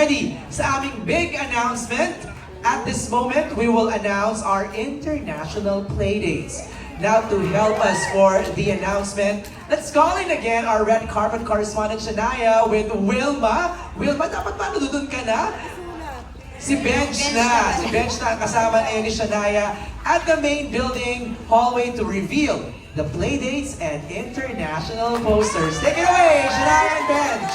ready sa aming big announcement. At this moment, we will announce our international playdates. Now to help us for the announcement, let's call in again our red carpet correspondent Shania with Wilma. Wilma, dapat ba nandun ka na? Si Bench na ang kasama ni Shania at the main building hallway to reveal the playdates and international posters. Take it away, Shania and Bench!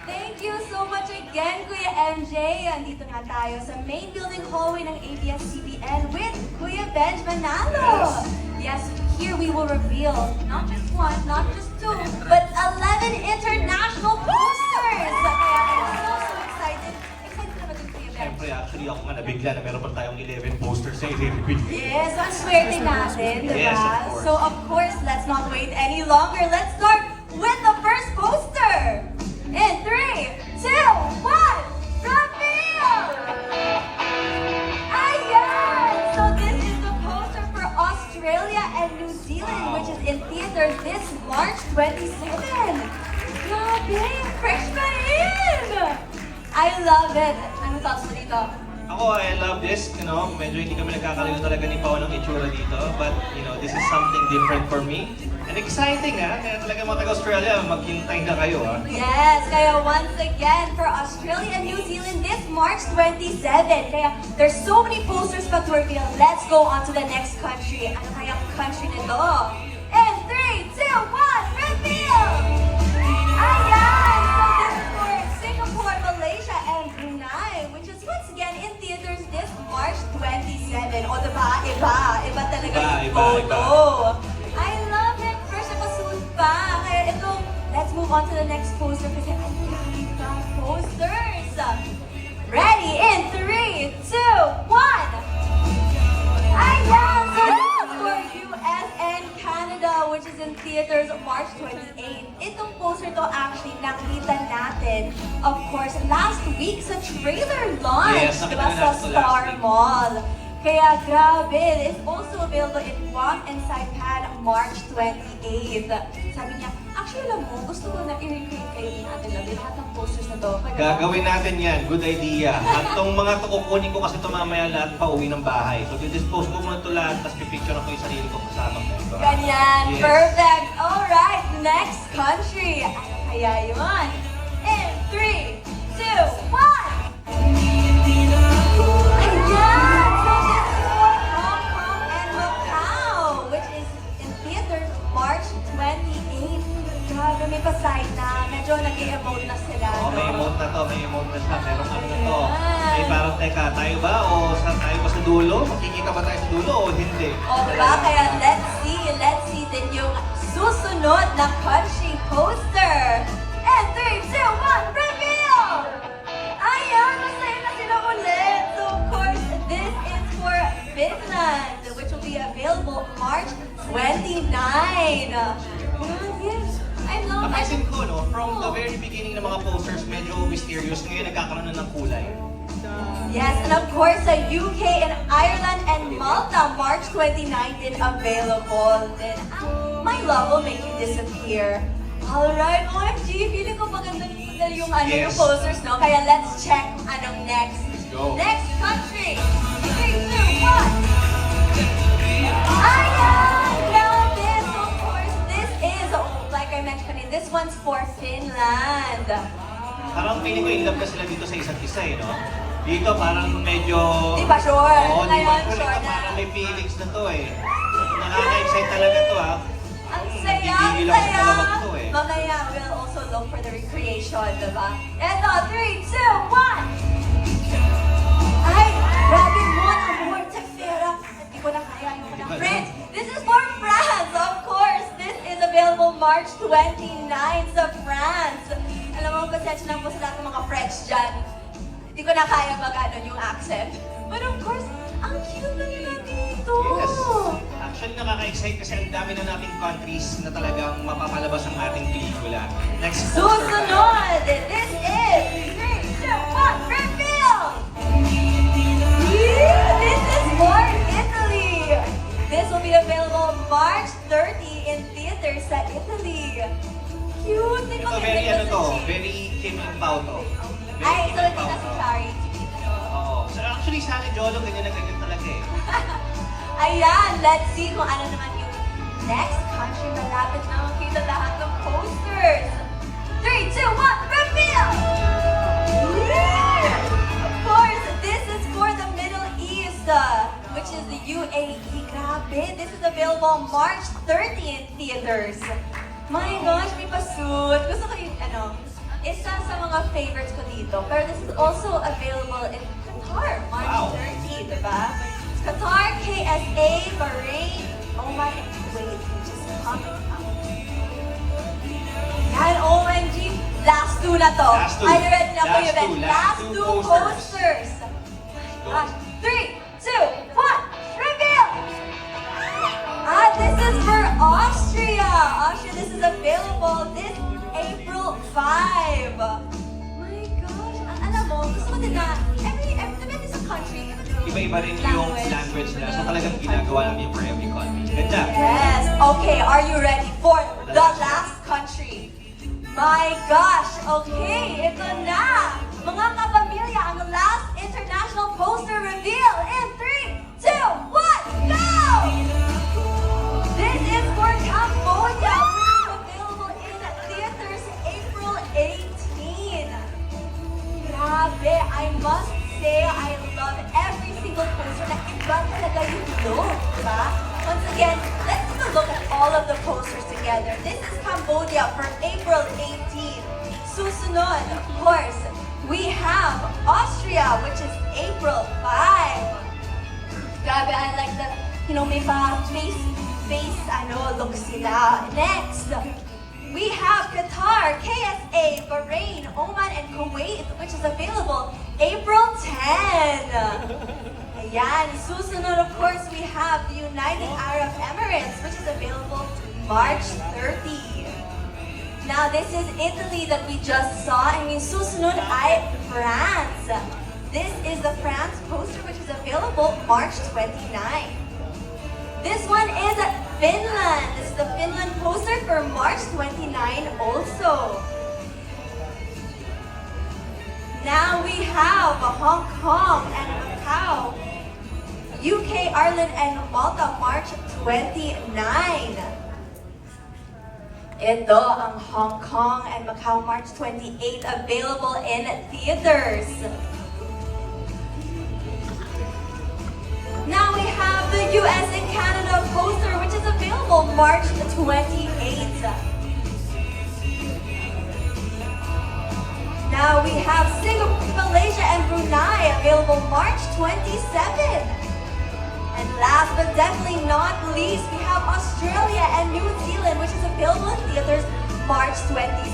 Thank you so much again, Kuya MJ. Andito nga tayo sa main building hallway ng ABS-CBN with Kuya Benj Manalo. Yes, here we will reveal not just one, not just two, but 11 international posters. Kaya I'm so excited. Excited na ba din, Kuya Benj? Siyempre, actually ako nga nabigla na meron pa tayong 11 posters sa i-reveal. Yes, ang swerte natin, diba? Yes, of course. So of course, let's not wait any longer. Let's start with the first poster. In 3, 2, 1, reveal! Ayan! So this is the poster for Australia and New Zealand, which is in theaters this March 27. Grabe! Fresh pa in! I love it! Ano thoughts mo dito? Ako, I love this, medyo hindi kami nagkakalimutan talaga ni Pao ng itsura dito. But, this is something different for me. And exciting, Kaya talaga mga taga-Australia, maghintay na kayo, Yes, kaya once again, for Australia and New Zealand this March 27. Kaya there's so many posters pa to reveal. Let's go on to the next country. Ano kaya country nito? In 3, 2, 1, reveal! Ayan! So this is for Singapore, Malaysia, and Brunei, which is once again in theaters this March 27. O diba? Iba talaga yung Iba. photo. I love it! First episode pa. Kaya ito, let's move on to the next poster kasi ang dami pa posters. Ready? In 3, 2, 1! Ayan! So this is for US and Canada, which is in theaters March 28. Itong poster to actually nakita natin, of course, last week sa trailer launch, Yes, diba, nakita sa natin ito last Star week. Mall. Kaya grabe, it's also available in Guam and Saipan March 28. Sabi niya, actually alam mo, gusto ko na i-recreate kayo ni Ate Lovely, lahat ng posters na to. Gagawin natin yan. Good idea. At itong mga kukunin ko kasi ito mamaya lahat pa uwi ng bahay. So, didispose ko muna ito lahat, tapos pipicture ako yung sarili ko kasama ko. Ganyan, Yes. perfect. Alright, next country. Ano kaya yun? In 3, 2, 1! Ayan! So this is for Hong Kong and Macau, which is in theaters March 28. Grabe, may pa-side na. Medyo nag-i-emote na sila. Oh, may no? emote na to, may emote na siya. Merong ano na to. Ayan. Ay, parang teka, tayo ba? O tayo ba sa dulo? Makikita ba tayo sa dulo o hindi? O diba? Kaya let's see din yung susunod na country poster. And 3, 2, 1, reveal! Ayan, masaya na sila ulit. So of course, this is for Finland, which will be available March 29. Yes, I love it. Napansin ko, from the very beginning ng mga posters, medyo mysterious. Ngayon, nagkakaroon na ng kulay. Yes, and of course, sa UK and Ireland and Malta, March 29 din available. Then, my love will make you disappear. Alright, OMG, feeling ko maganda yung yung Yes. posters, no? Kaya let's check anong next. Go. Next country! 3, 2, 1! Ayan! Grabe! So, of course, this is, like I mentioned kanina, this one's for Finland. Parang feeling ko in love na sila dito sa isa't isa, no? Dito parang medyo... Di ba sure? Oo, di ba Ngayon, sure sure na na. parang may feelings na to, Nakaka-excite talaga to, Ang saya, Gigigil ako sa dalawang to, Mamaya, we'll also look for the recreation, diba? Eto, 3, 2, 1! Ay, grabe mo, amor, Tefera. Hindi ko na kaya yung mga friends. This is for France, of course. This is available March 29 sa France. Alam mo, pasensya lang po sa lahat ng mga French dyan. Hindi ko na kaya mag-ano yung accent. But of course, ang cute na nila dito. Yes. Actually, nakaka-excite kasi ang dami na nating countries na talagang mapapalabas ang ating pelikula. Next poster tayo. Susunod! This is 3, 2, 1, reveal! This is for Italy! This will be available March 30 in theaters sa Italy. Cute! May Ito, maganda very dito ano sa to, cheek. very Kim and Pao to. Very Ay, Kim so Lolo, ganyan na ganyan talaga eh. Ayan, let's see kung ano naman yung next country. Malapit na makita lahat ng posters. 3, 2, 1, reveal! Of course, this is for the Middle East, which is the UAE. Grabe, this is available March 30 in theaters. My gosh, may pa-suit. Gusto ko yung, isa sa mga favorites ko dito. Pero this is also available in Qatar, March Wow. 30, diba? Qatar, KSA, Bahrain, Oman, and Kuwait, which is coming up. Yan, OMG, last two na to. Last two. Are you ready na po Last yun? two, last Last two two posters. posters. Gosh, 3, 2, 1, reveal! This is for Austria. Austria, this is available this April 5. My gosh, alam mo, gusto ko din na every sa country, Iba-iba rin yung language nila. So talagang ginagawa namin for every country. Ganda. Yes. Okay, are you ready for the last country? My gosh. Okay, ito na. Mga kapamilya, ang last international poster reveal in 3, 2, 1, go! This is for Cambodia, which is available in theaters April 18. Grabe, I must say I love every single poster na iba talaga yung look, diba? Once again, let's take a look at all of the posters together. This is Cambodia for April 18. Susunod, of course, we have Austria, which is April 5. Grabe, I like that, may face, look sila. Next, we have Qatar, KSA, Bahrain, Oman, and Kuwait, which is available April 10. Ayan, susunod, of course, we have the United Arab Emirates, which is available March 30. Now, this is Italy that we just saw, and yung susunod ay France. This is the France poster, which is available March 29. This one is Finland. This is the Finland poster for March 29 also. Now we have Hong Kong and Macau, UK, Ireland, and Malta, March 29. Ito ang Hong Kong and Macau, March 28, available in theaters. Now we have the US and Canada poster, which is available March 28. Now we have Singapore, Malaysia, and Brunei, available March 27. And last but definitely not least, we have Australia and New Zealand, which is available in theaters March 27.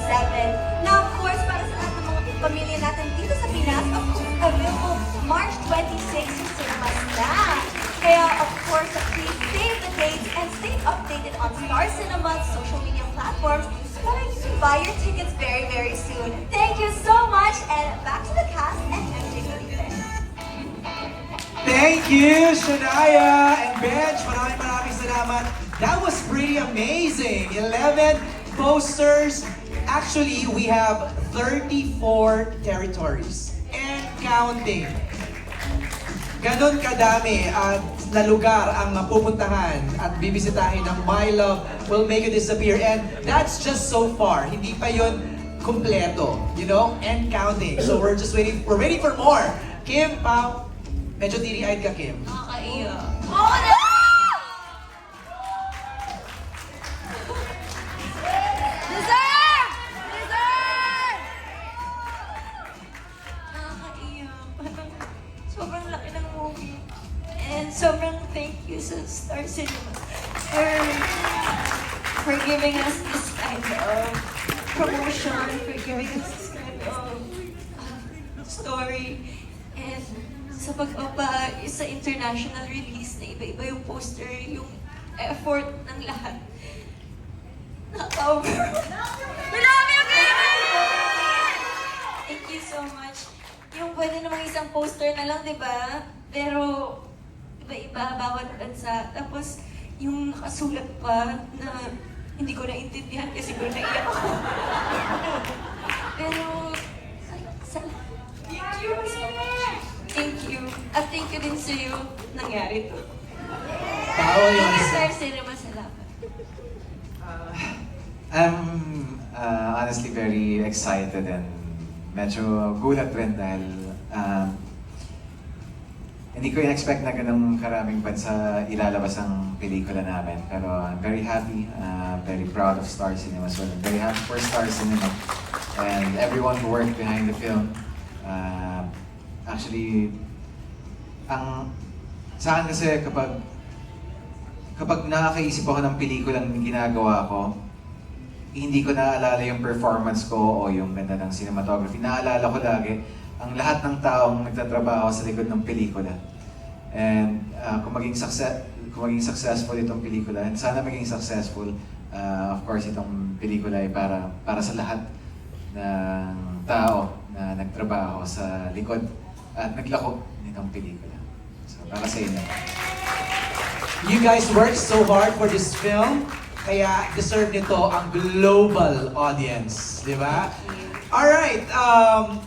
Now, of course, para sa lahat ng mga pamilya natin dito sa Pinas, of course, available March 26 in cinemas na. Kaya, of course, please save the dates and stay updated on Star Cinema's social media platforms so that you can buy your tickets very, very soon. Thank you so much, and back to the cast and MJ Felipe. Thank you, Shania and Benj. Maraming salamat. That was pretty amazing. 11 posters. Actually, we have 34 territories and counting. Ganon kadami at na lugar ang mapupuntahan at bibisitahin ng My Love Will Make You Disappear. And that's just so far. Hindi pa yun kompleto, and counting. So we're ready for more. Kim, Pao, medyo tiri-eyed ka, Kim. Nakakaiyak. Oo na! Deserve! Deserve! Nakakaiyak. Sobrang laki ng movie. And sobrang thank you sa Star Cinema for giving us this kind of promotion, for giving us this kind of story. And sa sa international release na iba-iba yung poster, yung effort ng lahat. Thank you so much. Yung pwede namang isang poster na lang, di ba? Pero iba-iba, bawat bansa. Tapos yung nakasulat pa na hindi ko naintindihan kasi siguro naiyak ako. Pero, thank you so much. Thank you. At thank you din sa'yo nangyari to. Bawal You yung deserve cinema salamat. I'm honestly very excited and medyo gulat rin dahil hindi ko in-expect na ganung karaming bansa ilalabas ang pelikula namin. Pero I'm very happy, very proud of Star Cinema as well. I'm very happy for Star Cinema and everyone who worked behind the film. Actually, sa akin kasi kapag nakakaisip ako ng pelikulang ginagawa ko, hindi ko naaalala yung performance ko o yung ganda ng cinematography. Naaalala ko lagi ang lahat ng taong nagtatrabaho sa likod ng pelikula. And kung maging successful itong pelikula, and sana maging successful, of course itong pelikula ay para sa lahat ng tao na nagtrabaho sa likod at naglako nitong pelikula. So para sa inyo. You guys worked so hard for this film, kaya deserve nito ang global audience, di ba? Alright,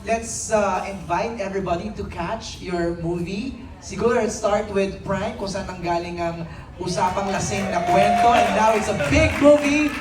let's invite everybody to catch your movie. Siguro let's start with Frank, kung saan nanggaling ang usapang lasing na kwento. And now it's a big movie